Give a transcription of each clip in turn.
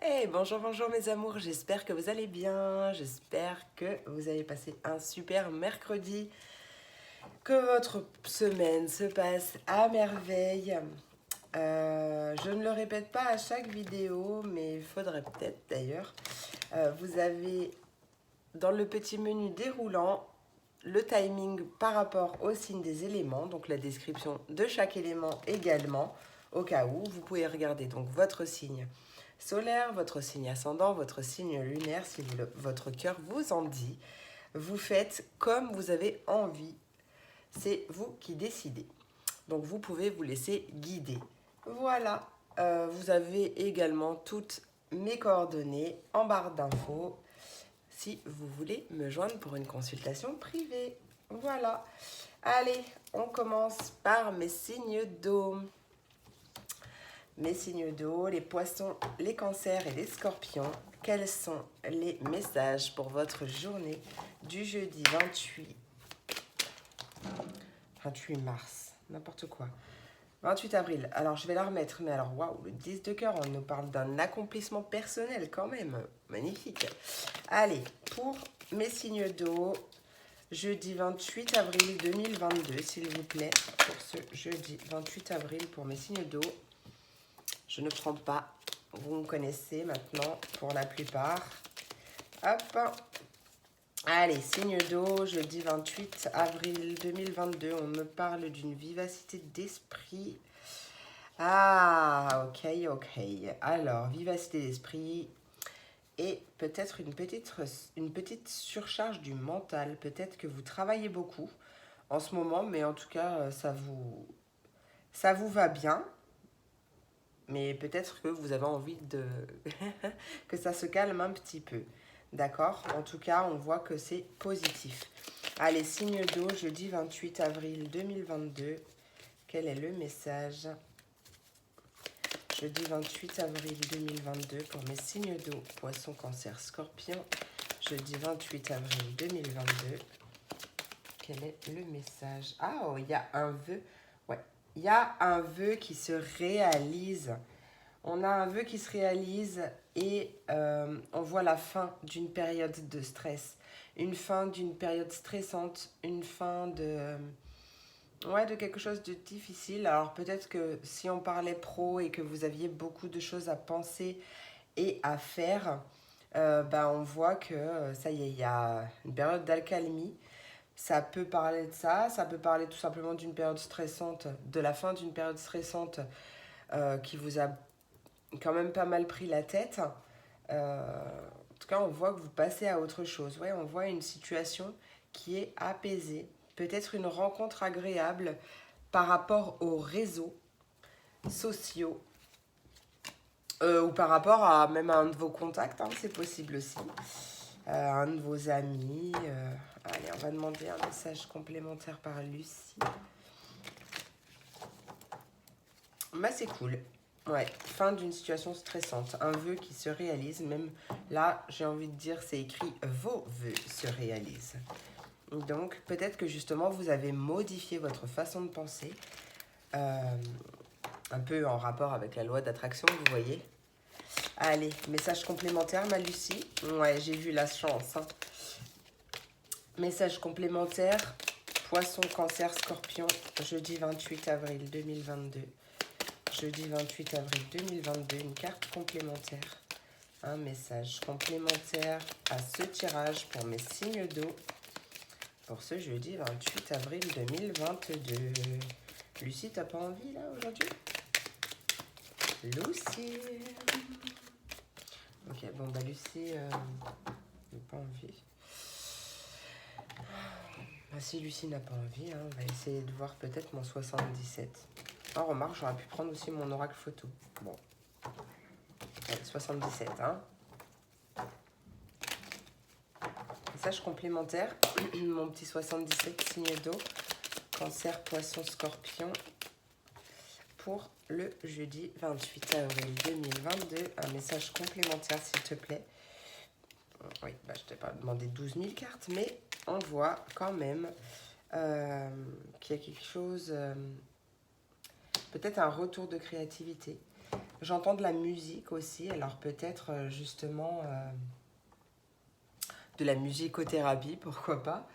Hey, bonjour, bonjour mes amours, j'espère que vous allez bien, j'espère que vous avez passé un super mercredi, que votre semaine se passe à merveille. Je ne le répète pas à chaque vidéo, mais il faudrait peut-être d'ailleurs. Vous avez dans le petit menu déroulant le timing par rapport au signe des éléments, donc la description de chaque élément également, au cas où vous pouvez regarder donc votre signe solaire, votre signe ascendant, votre signe lunaire, si votre cœur vous en dit. Vous faites comme vous avez envie. C'est vous qui décidez. Donc vous pouvez vous laisser guider. Voilà. Vous avez également toutes mes coordonnées en barre d'infos si vous voulez me joindre pour une consultation privée. Voilà. Allez, on commence par mes signes d'eau. Mes signes d'eau, les poissons, les cancers et les scorpions. Quels sont les messages pour votre journée du jeudi 28 mars? N'importe quoi. 28 avril. Alors, je vais la remettre. Mais alors, waouh, le 10 de cœur, on nous parle d'un accomplissement personnel quand même. Magnifique. Allez, pour mes signes d'eau, jeudi 28 avril 2022, s'il vous plaît. Pour ce jeudi 28 avril, pour mes signes d'eau. Je ne prends pas. Vous me connaissez maintenant pour la plupart. Hop. Allez, signe d'eau, jeudi 28 avril 2022. On me parle d'une vivacité d'esprit. Ah, ok, ok. Alors, vivacité d'esprit et peut-être une petite surcharge du mental. Peut-être que vous travaillez beaucoup en ce moment, mais en tout cas, ça vous va bien. Mais peut-être que vous avez envie de que ça se calme un petit peu. D'accord? En tout cas, on voit que c'est positif. Allez, signe d'eau, jeudi 28 avril 2022. Quel est le message? Jeudi 28 avril 2022 pour mes signes d'eau, poisson, cancer, scorpion. Jeudi 28 avril 2022. Quel est le message? Ah, oh, il y a un vœu. Ouais, il y a un vœu qui se réalise. On a un vœu qui se réalise et on voit la fin d'une période de stress, une fin d'une période stressante, une fin de quelque chose de difficile. Alors peut-être que si on parlait pro et que vous aviez beaucoup de choses à penser et à faire, on voit que ça y est, il y a une période d'accalmie. Ça peut parler de ça, ça peut parler tout simplement d'une période stressante, de la fin d'une période stressante qui vous a quand même pas mal pris la tête. En tout cas, on voit que vous passez à autre chose. Ouais, on voit une situation qui est apaisée. Peut-être une rencontre agréable par rapport aux réseaux sociaux ou par rapport à même à un de vos contacts, hein, c'est possible aussi. Un de vos amis. Allez, on va demander un message complémentaire par Lucie. Bah, c'est cool. Ouais, fin d'une situation stressante. Un vœu qui se réalise. Même là, j'ai envie de dire, c'est écrit vos vœux se réalisent. Donc, peut-être que justement, vous avez modifié votre façon de penser. Un peu en rapport avec la loi d'attraction, vous voyez. Allez, message complémentaire, ma Lucie. Ouais, j'ai vu la chance. Hein. Message complémentaire. Poisson, cancer, scorpion. Jeudi 28 avril 2022. Jeudi 28 avril 2022, une carte complémentaire. Un message complémentaire à ce tirage pour mes signes d'eau pour ce jeudi 28 avril 2022. Lucie, t'as pas envie là aujourd'hui? Lucie. Ok, bon bah Lucie n'a pas envie. Bah, si Lucie n'a pas envie, hein, on va essayer de voir peut-être mon 77. En remarque, j'aurais pu prendre aussi mon oracle photo. Bon. Allez, 77, hein. Message complémentaire, mon petit 77, signe d'eau, cancer, poisson, scorpion, pour le jeudi 28 avril 2022. Un message complémentaire, s'il te plaît. Oui, bah, je t'ai pas demandé 12 000 cartes, mais on voit quand même qu'il y a quelque chose, peut-être un retour de créativité. J'entends de la musique aussi, alors peut-être justement de la musicothérapie, pourquoi pas.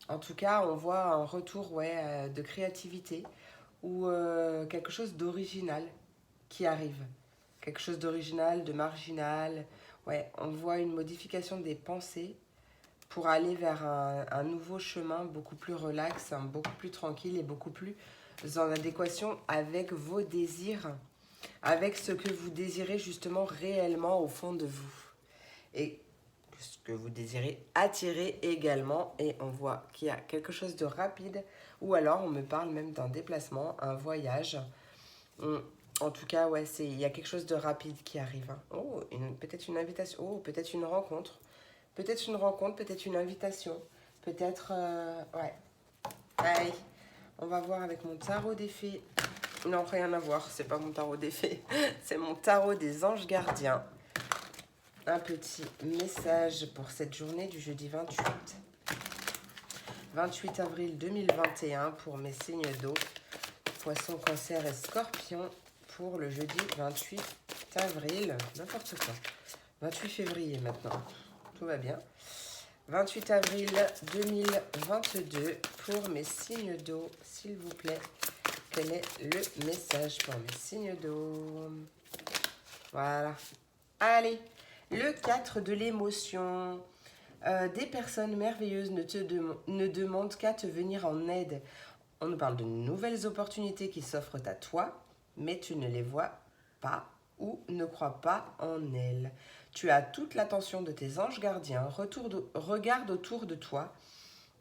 En tout cas, on voit un retour de créativité ou quelque chose d'original qui arrive. Quelque chose d'original, de marginal. Ouais, on voit une modification des pensées pour aller vers un nouveau chemin beaucoup plus relax, beaucoup plus tranquille et beaucoup plus en adéquation avec vos désirs, avec ce que vous désirez justement réellement au fond de vous. Et ce que vous désirez attirer également. Et on voit qu'il y a quelque chose de rapide. Ou alors on me parle même d'un déplacement, un voyage. En tout cas, ouais, il y a quelque chose de rapide qui arrive. Oh, peut-être une invitation. Oh, peut-être une rencontre. Peut-être une rencontre, peut-être une invitation. Peut-être... ouais. Allez, on va voir avec mon tarot des fées. Non, rien à voir. C'est pas mon tarot des fées. C'est mon tarot des anges gardiens. Un petit message pour cette journée du jeudi 28 avril 2021 pour mes signes d'eau, Poisson, Cancer et Scorpion pour le jeudi 28 avril, n'importe quoi, 28 février maintenant, tout va bien. 28 avril 2022 pour mes signes d'eau, s'il vous plaît, quel est le message pour mes signes d'eau? Voilà, allez. Le 4 de l'émotion. Des personnes merveilleuses ne demandent qu'à te venir en aide. On nous parle de nouvelles opportunités qui s'offrent à toi, mais tu ne les vois pas ou ne crois pas en elles. Tu as toute l'attention de tes anges gardiens. Regarde autour de toi.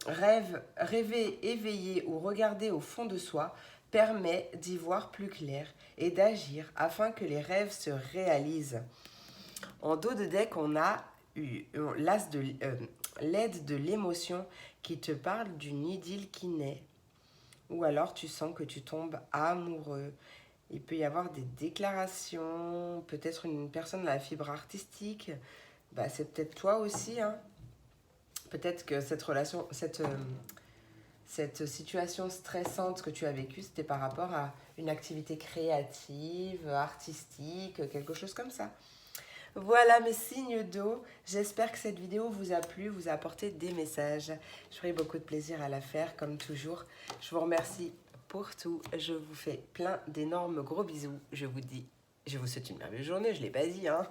Rêver, éveiller ou regarder au fond de soi permet d'y voir plus clair et d'agir afin que les rêves se réalisent. En dos de deck, on a l'aide de l'émotion qui te parle d'une idylle qui naît. Ou alors tu sens que tu tombes amoureux. Il peut y avoir des déclarations, peut-être une personne à la fibre artistique. Bah, c'est peut-être toi aussi. Hein. Peut-être que cette situation stressante que tu as vécue, c'était par rapport à une activité créative, artistique, quelque chose comme ça. Voilà mes signes d'eau. J'espère que cette vidéo vous a plu, vous a apporté des messages. J'aurai beaucoup de plaisir à la faire, comme toujours. Je vous remercie pour tout. Je vous fais plein d'énormes gros bisous. Je vous souhaite une merveilleuse journée, je ne l'ai pas dit. Hein.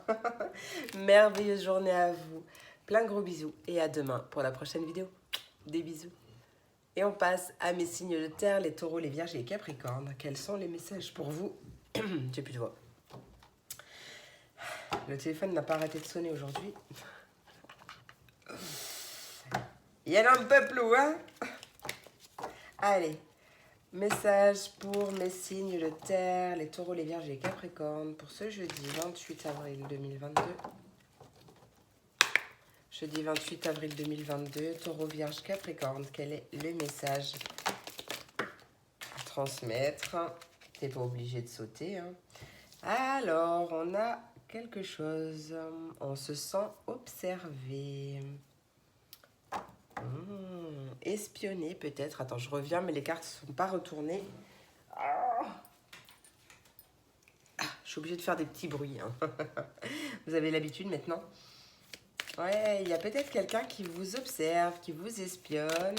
Merveilleuse journée à vous. Plein de gros bisous et à demain pour la prochaine vidéo. Des bisous. Et on passe à mes signes de terre, les taureaux, les vierges et les capricornes. Quels sont les messages pour vous? J'ai plus de voix. Le téléphone n'a pas arrêté de sonner aujourd'hui. Il y en a un peu plus, hein? Allez, message pour mes signes de terre, les taureaux, les vierges et les capricornes pour ce jeudi 28 avril 2022. Jeudi 28 avril 2022, taureau, vierge, capricorne, quel est le message à transmettre? T'es pas obligé de sauter, hein? Alors, on a quelque chose. On se sent observé. Espionné peut-être. Attends, je reviens, mais les cartes ne sont pas retournées. Je suis obligée de faire des petits bruits. Hein. Vous avez l'habitude maintenant? Ouais, il y a peut-être quelqu'un qui vous observe, qui vous espionne.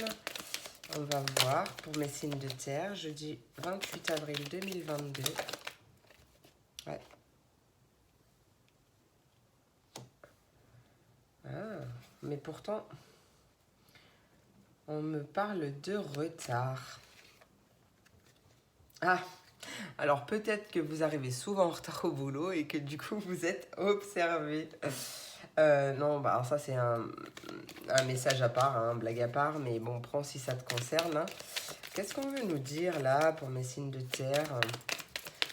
On va voir pour mes signes de terre. Jeudi 28 avril 2022. Ouais. Ah, mais pourtant, on me parle de retard. Ah, alors peut-être que vous arrivez souvent en retard au boulot et que du coup vous êtes observé. Non, bah alors ça c'est un message à part, hein, blague à part, mais bon, prends si ça te concerne. Hein. Qu'est-ce qu'on veut nous dire là pour mes signes de terre?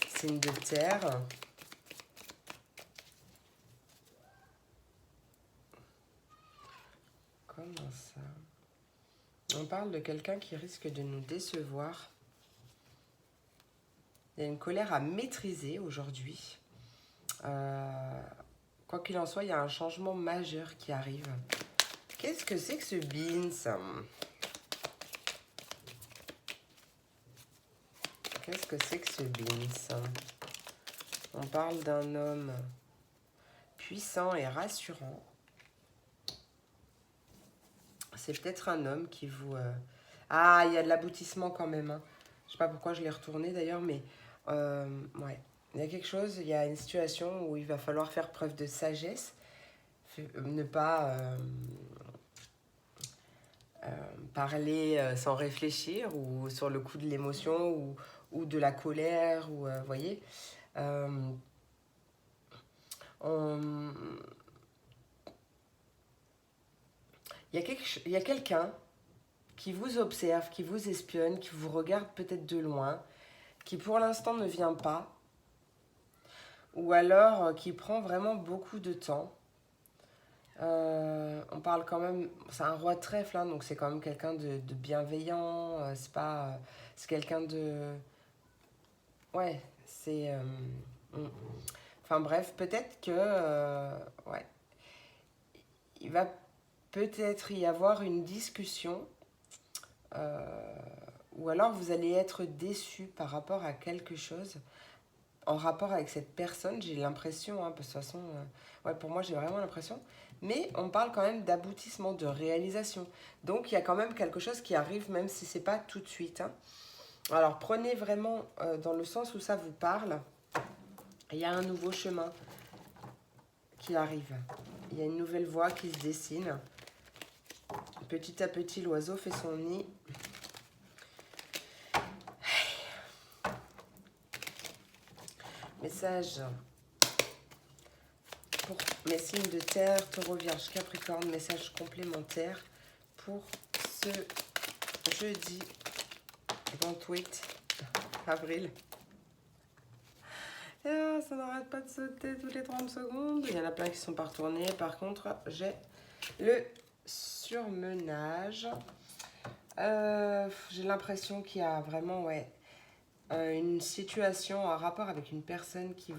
Signes de terre. Comment ça? On parle de quelqu'un qui risque de nous décevoir. Il y a une colère à maîtriser aujourd'hui. Quoi qu'il en soit, il y a un changement majeur qui arrive. Qu'est-ce que c'est que ce beans? Qu'est-ce que c'est que ce Beans? On parle d'un homme puissant et rassurant. C'est peut-être un homme qui vous... Ah, il y a de l'aboutissement quand même. Hein. Je ne sais pas pourquoi je l'ai retourné d'ailleurs, mais ouais. Il y a quelque chose, il y a une situation où il va falloir faire preuve de sagesse. Ne pas parler sans réfléchir ou sur le coup de l'émotion ou de la colère. Ou, voyez on... Il y a quelqu'un qui vous observe, qui vous espionne, qui vous regarde peut-être de loin, qui pour l'instant ne vient pas, ou alors qui prend vraiment beaucoup de temps. On parle quand même, c'est un roi de trèfle, hein, donc c'est quand même quelqu'un de bienveillant, c'est pas, c'est quelqu'un de, ouais, c'est, enfin bref, peut-être que, ouais, il va peut-être y avoir une discussion, ou alors vous allez être déçu par rapport à quelque chose en rapport avec cette personne, j'ai l'impression, hein, parce que de toute façon, ouais, pour moi j'ai vraiment l'impression, mais on parle quand même d'aboutissement, de réalisation. Donc il y a quand même quelque chose qui arrive, même si c'est pas tout de suite. Hein. Alors prenez vraiment dans le sens où ça vous parle, il y a un nouveau chemin qui arrive. Il y a une nouvelle voie qui se dessine. Petit à petit, l'oiseau fait son nid. Message pour mes signes de terre, Taureau, Vierge, Capricorne, message complémentaire pour ce jeudi 28 avril. Et ça n'arrête pas de sauter toutes les 30 secondes. Il y en a plein qui sont pas retournés. Par contre, j'ai le surmenage. J'ai l'impression qu'il y a vraiment une situation, un rapport avec une personne qui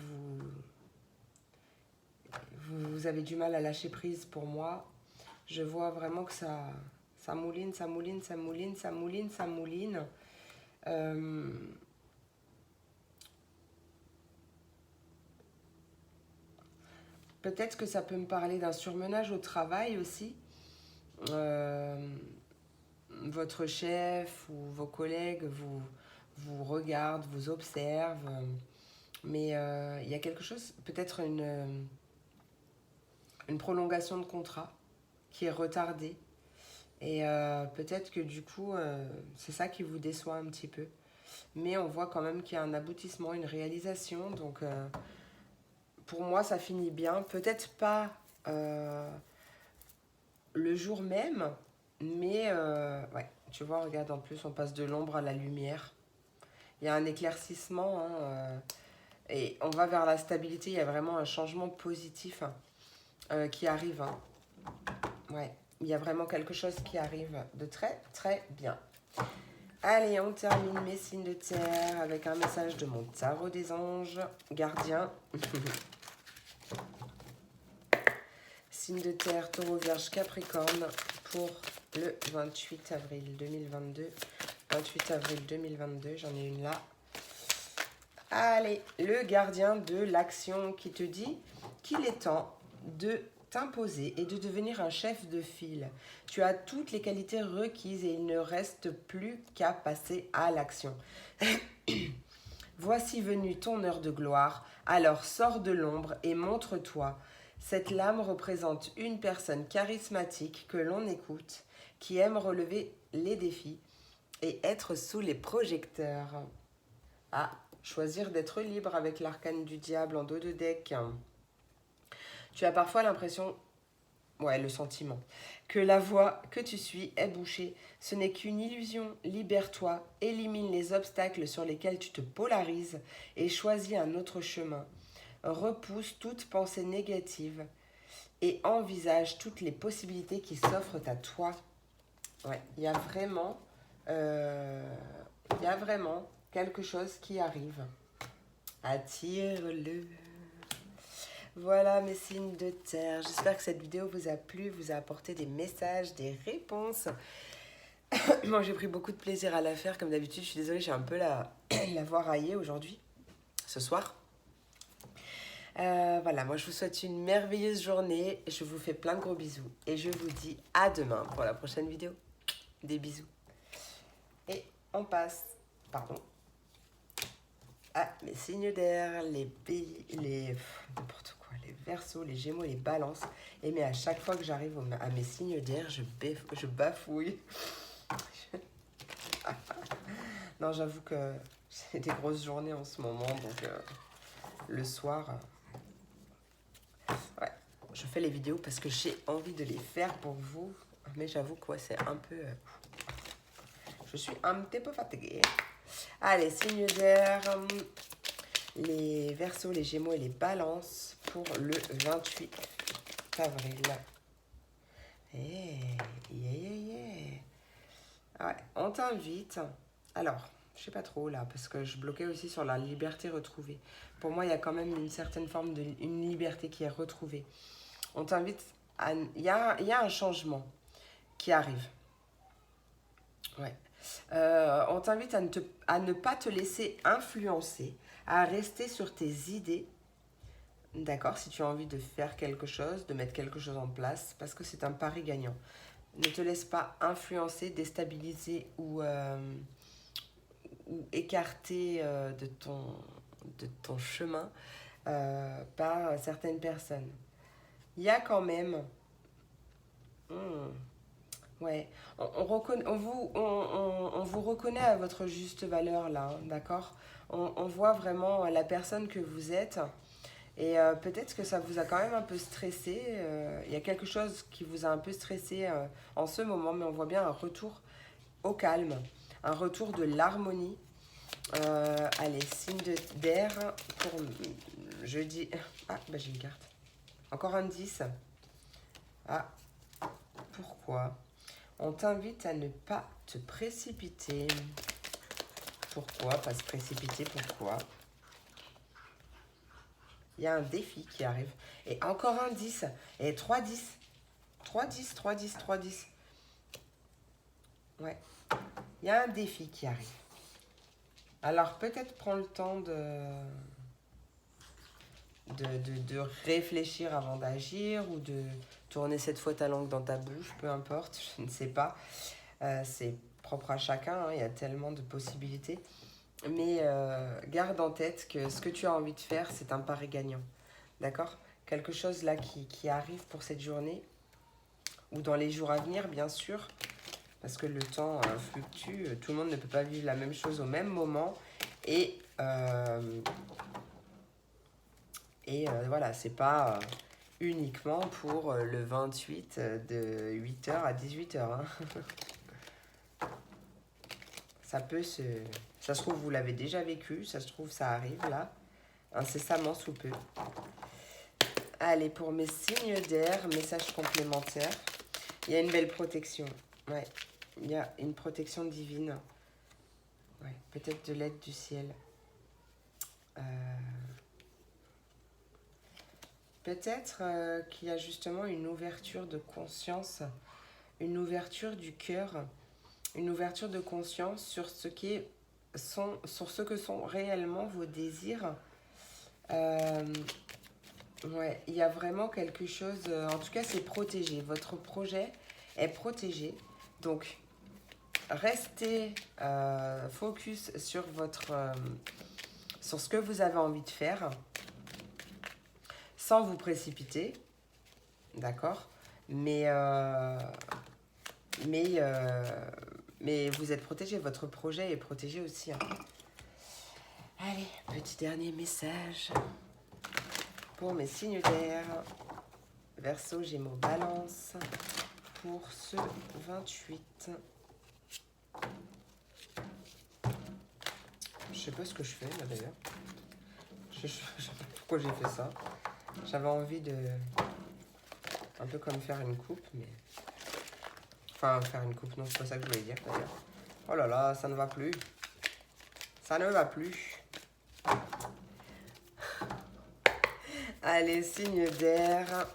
vous avez du mal à lâcher prise pour moi. Je vois vraiment que ça mouline, ça mouline, ça mouline, ça mouline, ça mouline. Peut-être que ça peut me parler d'un surmenage au travail aussi. Votre chef ou vos collègues vous regardent, vous observent. Mais il y a quelque chose, peut-être une prolongation de contrat qui est retardée. Et peut-être que du coup, c'est ça qui vous déçoit un petit peu. Mais on voit quand même qu'il y a un aboutissement, une réalisation. Donc, pour moi, ça finit bien. Peut-être pas le jour même, mais ouais, tu vois, regarde, en plus, on passe de l'ombre à la lumière. Il y a un éclaircissement, hein, et on va vers la stabilité. Il y a vraiment un changement positif qui arrive. Hein. Ouais, il y a vraiment quelque chose qui arrive de très, très bien. Allez, on termine mes signes de terre avec un message de mon tarot des anges gardiens. Signe de terre, Taureau, Vierge, Capricorne pour le 28 avril 2022. 28 avril 2022, j'en ai une là. Allez, le gardien de l'action qui te dit qu'il est temps de t'imposer et de devenir un chef de file. Tu as toutes les qualités requises et il ne reste plus qu'à passer à l'action. Voici venue ton heure de gloire, alors sors de l'ombre et montre-toi. Cette lame représente une personne charismatique que l'on écoute, qui aime relever les défis et être sous les projecteurs. Ah, choisir d'être libre avec l'arcane du diable en dos de deck. Tu as parfois l'impression, le sentiment, que la voie que tu suis est bouchée. Ce n'est qu'une illusion. Libère-toi, élimine les obstacles sur lesquels tu te polarises et choisis un autre chemin. Repousse toute pensée négative et envisage toutes les possibilités qui s'offrent à toi. Ouais, il y a vraiment quelque chose qui arrive. Attire-le. Voilà mes signes de terre. J'espère que cette vidéo vous a plu, vous a apporté des messages, des réponses. Moi, j'ai pris beaucoup de plaisir à la faire. Comme d'habitude, je suis désolée, j'ai un peu la voix raillée aujourd'hui, ce soir. Voilà, moi, je vous souhaite une merveilleuse journée. Je vous fais plein de gros bisous. Et je vous dis à demain pour la prochaine vidéo. Des bisous. Et on passe, pardon, à mes signes d'air, n'importe quoi, les Verseaux, les Gémeaux, les Balances. Et mais à chaque fois que j'arrive à mes signes d'air, je bafouille. Non, j'avoue que j'ai des grosses journées en ce moment, donc le soir, ouais, je fais les vidéos parce que j'ai envie de les faire pour vous. Mais j'avoue que ouais, c'est un peu... je suis un petit peu fatiguée. Allez, signes d'air, les Verseaux, les Gémeaux et les Balances pour le 28 avril. Ouais, on t'invite. Alors, je sais pas trop là, parce que je bloquais aussi sur la liberté retrouvée. Pour moi, il y a quand même une certaine forme une liberté qui est retrouvée. On t'invite à... Il y a un changement qui arrive. Ouais. On t'invite à ne pas te laisser influencer, à rester sur tes idées. D'accord, si tu as envie de faire quelque chose, de mettre quelque chose en place, parce que c'est un pari gagnant. Ne te laisse pas influencer, déstabiliser ou écarter de ton chemin par certaines personnes. Il y a quand même... ouais, on vous reconnaît à votre juste valeur là, hein, d'accord. On voit vraiment la personne que vous êtes. Et peut-être que ça vous a quand même un peu stressé. Il y a quelque chose qui vous a un peu stressé en ce moment, mais on voit bien un retour au calme, un retour de l'harmonie. Allez, signe d'air pour jeudi. Ah, bah j'ai une carte. Encore un 10. Ah, pourquoi? On t'invite à ne pas te précipiter. Pourquoi pas se précipiter? Pourquoi? Il y a un défi qui arrive. Et encore un 10. Et 3 10. 3 10, 3 10, 3 10. Ouais. Il y a un défi qui arrive. Alors peut-être prends le temps de réfléchir avant d'agir ou de tourner cette fois ta langue dans ta bouche, peu importe, je ne sais pas. C'est propre à chacun, hein, il y a tellement de possibilités. Mais garde en tête que ce que tu as envie de faire, c'est un pari gagnant. D'accord? Quelque chose là qui arrive pour cette journée ou dans les jours à venir, bien sûr, parce que le temps fluctue, tout le monde ne peut pas vivre la même chose au même moment. Et voilà, c'est pas uniquement pour le 28 de 8h à 18h. Hein. Ça peut se... Ça se trouve, vous l'avez déjà vécu. Ça se trouve, ça arrive là. Incessamment sous peu. Allez, pour mes signes d'air, message complémentaire. Il y a une belle protection. Ouais, il y a une protection divine. Ouais, peut-être de l'aide du ciel. Peut-être qu'il y a justement une ouverture de conscience, une ouverture du cœur, une ouverture de conscience sur ce sur ce que sont réellement vos désirs. Ouais, il y a vraiment quelque chose, en tout cas c'est protégé, votre projet est protégé, donc restez focus sur sur ce que vous avez envie de faire, sans vous précipiter, d'accord, mais vous êtes protégé, votre projet est protégé aussi. Hein. Allez, petit dernier message pour mes signes d'air. Verseau, Gémeaux, Balance pour ce 28. Je sais pas ce que je fais là d'ailleurs. Je sais pas pourquoi j'ai fait ça. J'avais envie de... Un peu comme faire une coupe, mais... Enfin, faire une coupe, non, c'est pas ça que je voulais dire d'ailleurs. Oh là là, ça ne va plus. Ça ne va plus. Allez, signe d'air.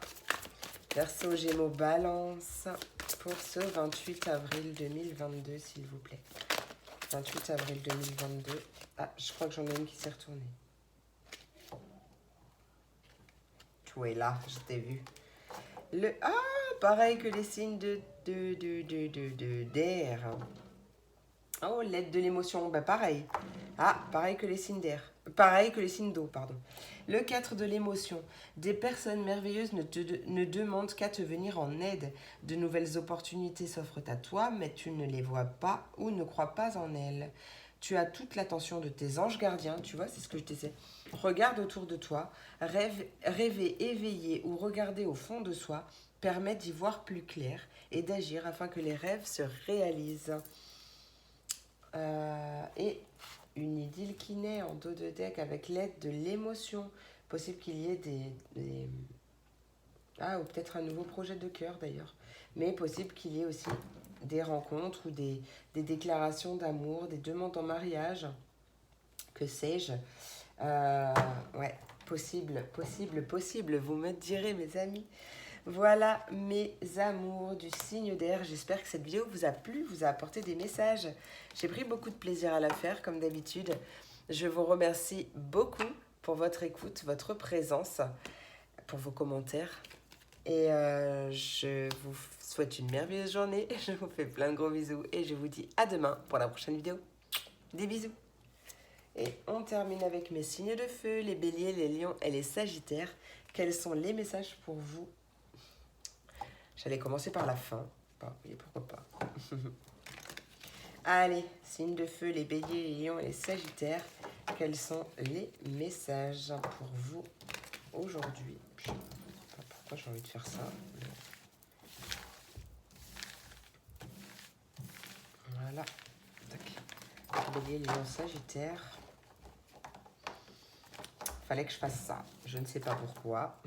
Verseau, Gémeaux, Balance pour ce 28 avril 2022, s'il vous plaît. 28 avril 2022. Ah, je crois que j'en ai une qui s'est retournée. Tu es là, je t'ai vu. Ah, pareil que les signes d'air. Oh, l'aide de l'émotion, bah pareil. Ah, pareil que les signes d'air. Pareil que les signes d'eau, pardon. Le 4 de l'émotion. Des personnes merveilleuses ne demandent qu'à te venir en aide. De nouvelles opportunités s'offrent à toi, mais tu ne les vois pas ou ne crois pas en elles. Tu as toute l'attention de tes anges gardiens, tu vois, c'est ce que je disais. Regarde autour de toi, rêver, éveiller ou regarder au fond de soi permet d'y voir plus clair et d'agir afin que les rêves se réalisent. Et une idylle qui naît en dos de deck avec l'aide de l'émotion. Possible qu'il y ait Ah, ou peut-être un nouveau projet de cœur d'ailleurs. Mais possible qu'il y ait aussi des rencontres ou des déclarations d'amour, des demandes en mariage. Que sais-je. Ouais, possible. Vous me direz, mes amis. Voilà mes amours du signe d'air. J'espère que cette vidéo vous a plu, vous a apporté des messages. J'ai pris beaucoup de plaisir à la faire, comme d'habitude. Je vous remercie beaucoup pour votre écoute, votre présence, pour vos commentaires. Et je vous souhaite une merveilleuse journée. Je vous fais plein de gros bisous et je vous dis à demain pour la prochaine vidéo. Des bisous. Et on termine avec mes signes de feu, les béliers, les lions et les sagittaires. Quels sont les messages pour vous? J'allais commencer par la fin. Bon, oui, pourquoi pas. Allez, signes de feu, les béliers, les lions et les sagittaires. Quels sont les messages pour vous aujourd'hui? Je ne sais pas pourquoi j'ai envie de faire ça. Voilà. Tac. Bélier, lion, sagittaire. Fallait que je fasse ça. Je ne sais pas pourquoi.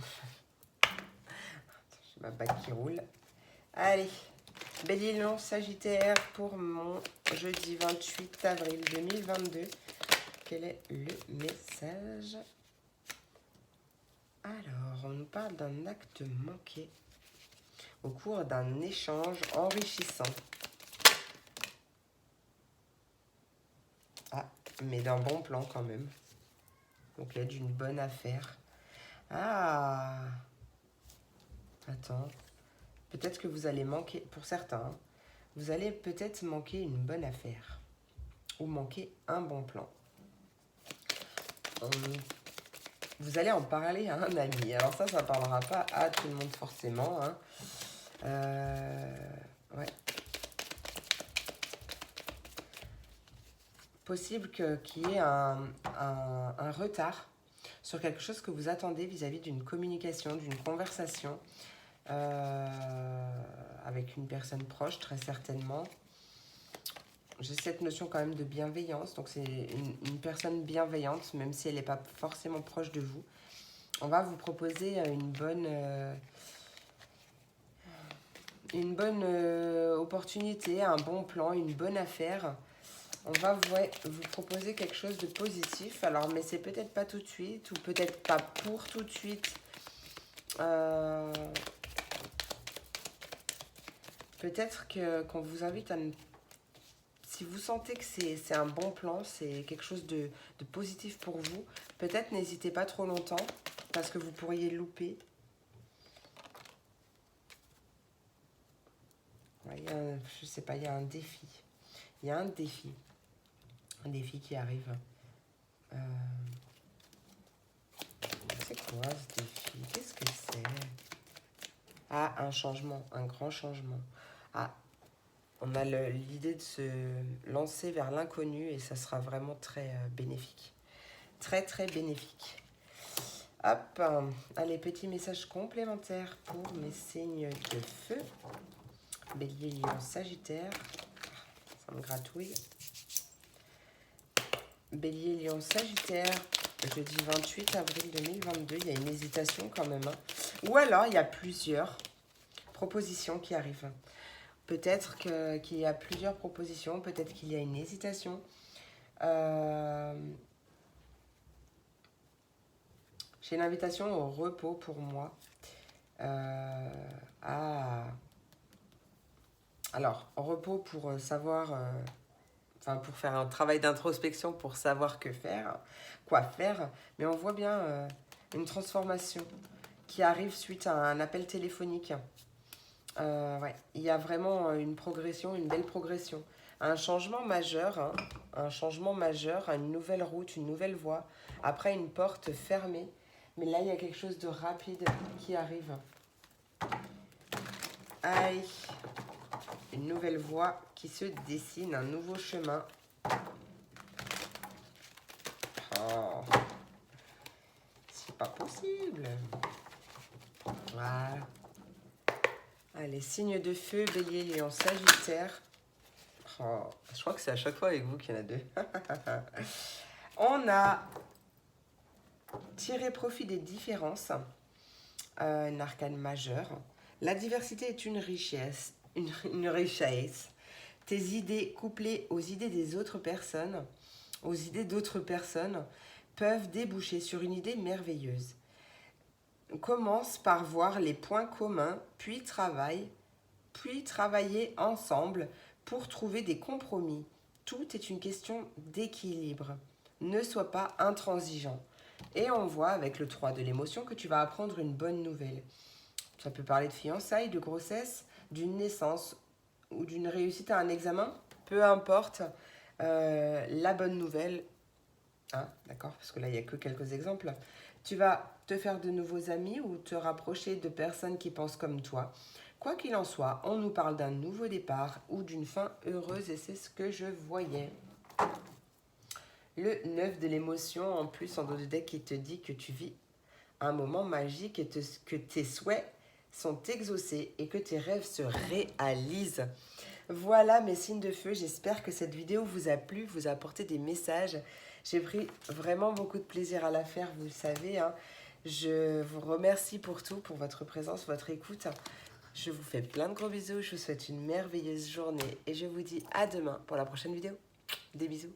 J'ai ma bague qui roule. Allez. Bélier, lion, sagittaire pour mon jeudi 28 avril 2022. Quel est le message? Alors, on nous parle d'un acte manqué au cours d'un échange enrichissant. Ah, mais d'un bon plan quand même. Donc là, d'une bonne affaire. Ah! Attends. Peut-être que vous allez manquer, pour certains, vous allez peut-être manquer une bonne affaire. Ou manquer un bon plan. Vous allez en parler à un ami. Alors ça ne parlera pas à tout le monde forcément. Hein. Ouais. Possible qu'il y ait un retard sur quelque chose que vous attendez vis-à-vis d'une communication, d'une conversation avec une personne proche, très certainement. J'ai cette notion quand même de bienveillance, donc c'est une personne bienveillante, même si elle n'est pas forcément proche de vous. On va vous proposer une bonne opportunité, un bon plan, une bonne affaire. On va vous proposer quelque chose de positif, alors mais c'est peut-être pas tout de suite, ou peut-être pas pour tout de suite. Peut-être qu'on vous invite à ne... Si vous sentez que c'est un bon plan, c'est quelque chose de positif pour vous, peut-être n'hésitez pas trop longtemps, parce que vous pourriez louper. Ouais, je sais pas, il y a un défi. Il y a un défi. Un défi qui arrive. C'est quoi ce défi? Qu'est-ce que c'est? Ah, un changement, un grand changement. Ah, on a l'idée de se lancer vers l'inconnu et ça sera vraiment très bénéfique. Très, très bénéfique. Hop, allez, petit message complémentaire pour mes signes de feu. Bélier, lion, sagittaire. Ça me gratouille. Bélier, lion, sagittaire. Jeudi 28 avril 2022. Il y a une hésitation quand même. Hein. Ou alors, il y a plusieurs propositions qui arrivent. Peut-être qu'il y a plusieurs propositions. Peut-être qu'il y a une hésitation. J'ai une invitation au repos pour moi. Alors, repos pour savoir, enfin pour faire un travail d'introspection, pour savoir quoi faire. Mais on voit bien une transformation qui arrive suite à un appel téléphonique. Ouais, il y a vraiment une progression, une belle progression. Un changement majeur, hein, un changement majeur, une nouvelle route, une nouvelle voie. Après une porte fermée. Mais là, il y a quelque chose de rapide qui arrive. Aïe, une nouvelle voie qui se dessine, un nouveau chemin. Oh, c'est pas possible. Voilà. Allez, signe de feu, bélier, lion, sagittaire. Oh, je crois que c'est à chaque fois avec vous qu'il y en a deux. On a tiré profit des différences. Une arcane majeure. La diversité est une richesse. Une richesse. Tes idées couplées aux idées des autres personnes, aux idées d'autres personnes, peuvent déboucher sur une idée merveilleuse. Commence par voir les points communs, puis travailler ensemble pour trouver des compromis. Tout est une question d'équilibre. Ne sois pas intransigeant. Et on voit avec le 3 de l'émotion que tu vas apprendre une bonne nouvelle. Ça peut parler de fiançailles, de grossesse, d'une naissance ou d'une réussite à un examen. Peu importe la bonne nouvelle. Hein, d'accord, parce que là, il n'y a que quelques exemples. Tu vas te faire de nouveaux amis ou te rapprocher de personnes qui pensent comme toi. Quoi qu'il en soit, on nous parle d'un nouveau départ ou d'une fin heureuse et c'est ce que je voyais. Le 9 de l'émotion, en plus, en dos de deck, qui te dit que tu vis un moment magique et que tes souhaits sont exaucés et que tes rêves se réalisent. Voilà mes signes de feu, j'espère que cette vidéo vous a plu, vous a apporté des messages. J'ai pris vraiment beaucoup de plaisir à la faire, vous le savez. Hein. Je vous remercie pour tout, pour votre présence, votre écoute. Je vous fais plein de gros bisous, je vous souhaite une merveilleuse journée et je vous dis à demain pour la prochaine vidéo. Des bisous.